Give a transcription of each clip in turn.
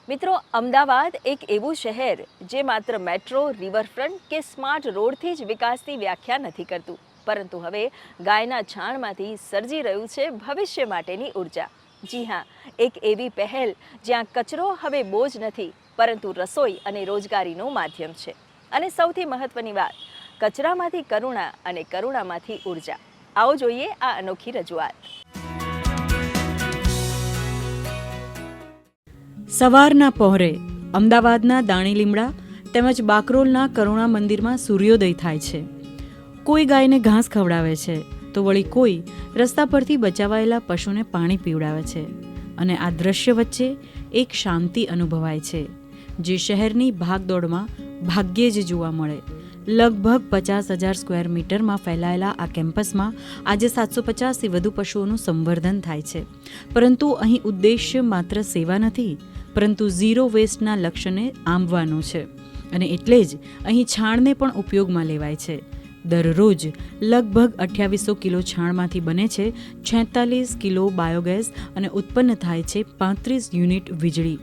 મિત્રો, અમદાવાદ એક એવું શહેર જે માત્ર મેટ્રો, રિવરફ્રન્ટ કે સ્માર્ટ રોડથી જ વિકાસની વ્યાખ્યા નથી કરતું, પરંતુ હવે ગાયના છાણમાંથી સર્જી રહ્યું છે ભવિષ્ય માટેની ઉર્જા. જી હા, એક એવી પહેલ જ્યાં કચરો હવે બોજ નથી, પરંતુ રસોઈ અને રોજગારીનું માધ્યમ છે. અને સૌથી મહત્વની વાત, કચરામાંથી કરુણા અને કરુણામાંથી ઉર્જા. આવો જોઈએ આ અનોખી રજૂઆત. સવારના પહોરે અમદાવાદના દાણીલીમડા તેમજ બાકરોલના કરુણા મંદિરમાં સૂર્યોદય થાય છે. કોઈ ગાયને ઘાસ ખવડાવે છે તો વળી કોઈ રસ્તા પરથી બચાવાયેલા પશુને પાણી પીવડાવે છે. અને આ દ્રશ્ય વચ્ચે એક શાંતિ અનુભવાય છે, જે શહેરની ભાગદોડમાં ભાગ્યે જ જોવા મળે. લગભગ 50,000 સ્ક્વેર મીટરમાં ફેલાયેલા આ કેમ્પસમાં આજે 750થી વધુ પશુઓનું સંવર્ધન થાય છે. પરંતુ અહીં ઉદ્દેશ્ય માત્ર સેવા નથી, પરંતુ ઝીરો વેસ્ટના લક્ષ્યને આંબવાનું છે. અને એટલે જ અહીં છાણને પણ ઉપયોગમાં લેવાય છે. દરરોજ લગભગ 2800 કિલો છાણમાંથી બને છે 46 કિલો બાયોગેસ અને ઉત્પન્ન થાય છે 35 યુનિટ વીજળી.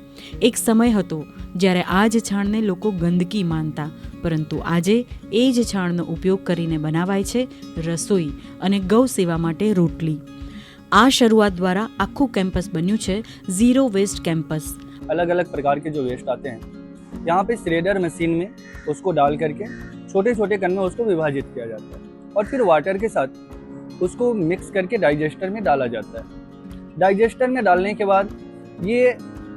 એક સમય હતો જ્યારે આ જ છાણને લોકો ગંદકી માનતા, પરંતુ આજે એ જ છાણનો ઉપયોગ કરીને બનાવાય છે રસોઈ અને ગૌ સેવા માટે રોટલી. આ શરૂઆત દ્વારા આખું કેમ્પસ બન્યું છે ઝીરો વેસ્ટ કેમ્પસ. अलग अलग प्रकार के जो वेस्ट आते हैं, यहाँ पे श्रेडर मशीन में उसको डाल करके छोटे छोटे कण में उसको विभाजित किया जाता है और फिर वाटर के साथ उसको मिक्स करके डाइजेस्टर में डाला जाता है. डाइजेस्टर में डालने के बाद ये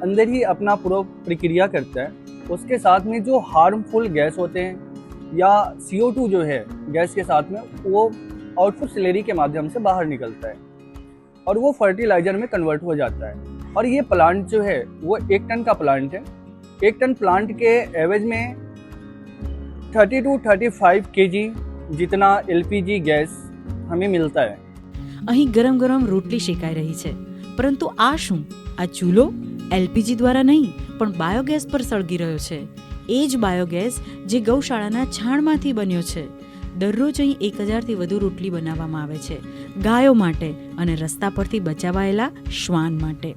अंदर ही अपना पूरा प्रक्रिया करता है. उसके साथ में जो हार्मफुल गैस होते हैं या CO2 जो है गैस के साथ में, वो आउटपुट स्लरी के माध्यम से बाहर निकलता है और वो फर्टिलाइजर में कन्वर्ट हो जाता है. और ये प्लांट जो है वो 1 टन का प्लांट है. 1 टन प्लांट के एवरेज में 30 to 35 kg जितना LPG गैस हमें मिलता है. અહીં ગરમ ગરમ રોટલી શેકાઈ રહી છે, પરંતુ આ શું? આ ચૂલો LPG દ્વારા નહીં, પણ બાયોગેસ પર સળગી રહ્યો છે. એ જ બાયોગેસ જે ગૌશાળાના છાણમાંથી બન્યો છે. દરરોજ અહીં 1000થી વધુ રોટલી બનાવવામાં આવે છે, ગાયો માટે અને રસ્તા પરથી બચાવાયેલા શ્વાન માટે.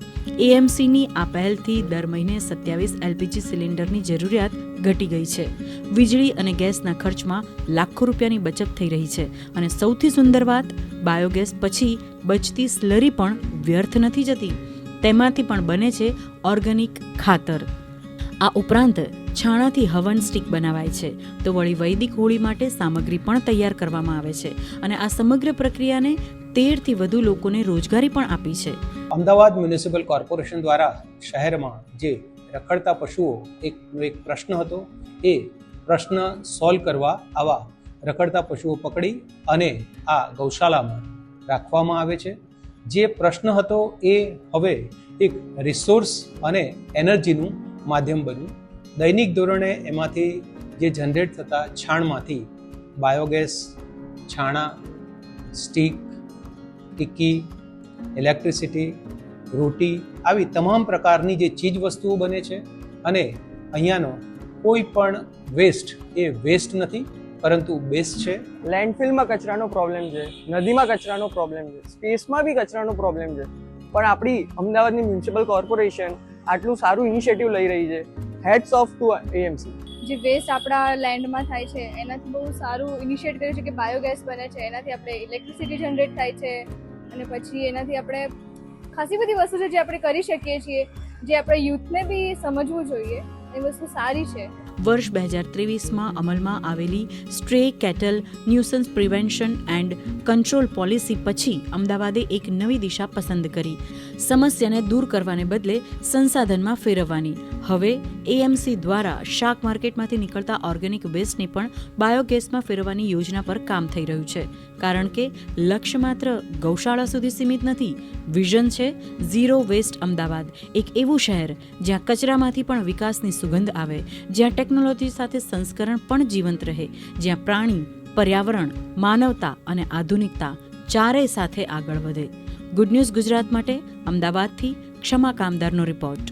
AMCની આ પહેલથી દર મહિને 27 LPG સિલિન્ડરની જરૂરિયાત ઘટી ગઈ છે. વીજળી અને ગેસના ખર્ચમાં લાખો રૂપિયાની બચત થઈ રહી છે. અને સૌથી સુંદર વાત, બાયોગેસ પછી બચતી સ્લરી પણ વ્યર્થ નથી જતી. તેમાંથી પણ બને છે ઓર્ગેનિક ખાતર. આ ઉપરાંત છાણાથી હવન સ્ટીક બનાવાય છે, તો વળી વૈદિક હોળી માટે સામગ્રી પણ તૈયાર કરવામાં આવે છે. અને આ સમગ્ર પ્રક્રિયાને 13થી વધુ લોકોને રોજગારી પણ આપી છે. અમદાવાદ મ્યુનિસિપલ કોર્પોરેશન દ્વારા શહેરમાં જે રખડતા પશુઓ એક પ્રશ્ન હતો, એ પ્રશ્ન સોલ્વ કરવા આવા રખડતા પશુઓ પકડી અને આ ગૌશાળામાં રાખવામાં આવે છે. જે પ્રશ્ન હતો એ હવે એક રિસોર્સ અને એનર્જીનું માધ્યમ બન્યું. દૈનિક ધોરણે એમાંથી જે જનરેટ થતા છાણમાંથી બાયોગેસ, છાણા, સ્ટીક, ટિક્કી, ઇલેક્ટ્રિસિટી, રોટી આવી તમામ પ્રકારની જે ચીજ વસ્તુઓ બને છે. અને અહીંયાનો કોઈ પણ વેસ્ટ એ વેસ્ટ નથી, પરંતુ બેસ્ટ છે. લેન્ડફિલમાં કચરાનો પ્રોબ્લેમ છે, નદીમાં કચરાનો પ્રોબ્લેમ છે, સ્પેસમાં બી કચરાનો પ્રોબ્લેમ છે. પણ આપણી અમદાવાદની મ્યુનિસિપલ કોર્પોરેશન આટલું સારું ઇનિશિયેટિવ લઈ રહી છે. Hats off to AMC. જે વેસ્ટ આપણા લેન્ડમાં થાય છે એનાથી બહુ સારું ઇનિશિયેટ કર્યું છે કે બાયોગેસ બને છે, એનાથી આપણે ઇલેક્ટ્રિસિટી જનરેટ થાય છે. અને પછી એનાથી આપણે ખાસી બધી વસ્તુ છે જે આપણે કરી શકીએ છીએ, જે આપણે યુથને બી સમજવું જોઈએ. એ વસ્તુ સારી છે. વર્ષ 2023માં અમલમાં આવેલી stray cattle nuisance prevention and control policy પછી અમદાવાદે એક નવી દિશા પસંદ કરી. સમસ્યાને દૂર કરવાને બદલે સંસાધનમાં ફેરવવાની. હવે AMC દ્વારા શાક માર્કેટમાંથી નીકળતા ઓર્ગેનિક વેસ્ટને પણ બાયોગેસમાં ફેરવવાની યોજના પર કામ થઈ રહ્યું છે. કારણ કે લક્ષ્ય માત્ર ગૌશાળા સુધી સીમિત નથી. વિઝન છે ઝીરો વેસ્ટ અમદાવાદ. એક એવું શહેર જ્યાં કચરામાંથી પણ વિકાસની સુગંધ આવે, જ્યાં ટેકનોલોજી સાથે સંસ્કરણ પણ જીવંત રહે, જ્યાં પ્રાણી, પર્યાવરણ, માનવતા અને આધુનિકતા ચારેય સાથે આગળ વધે. ગુડ ન્યૂઝ ગુજરાત માટે અમદાવાદથી ક્ષમા કામદારનો રિપોર્ટ.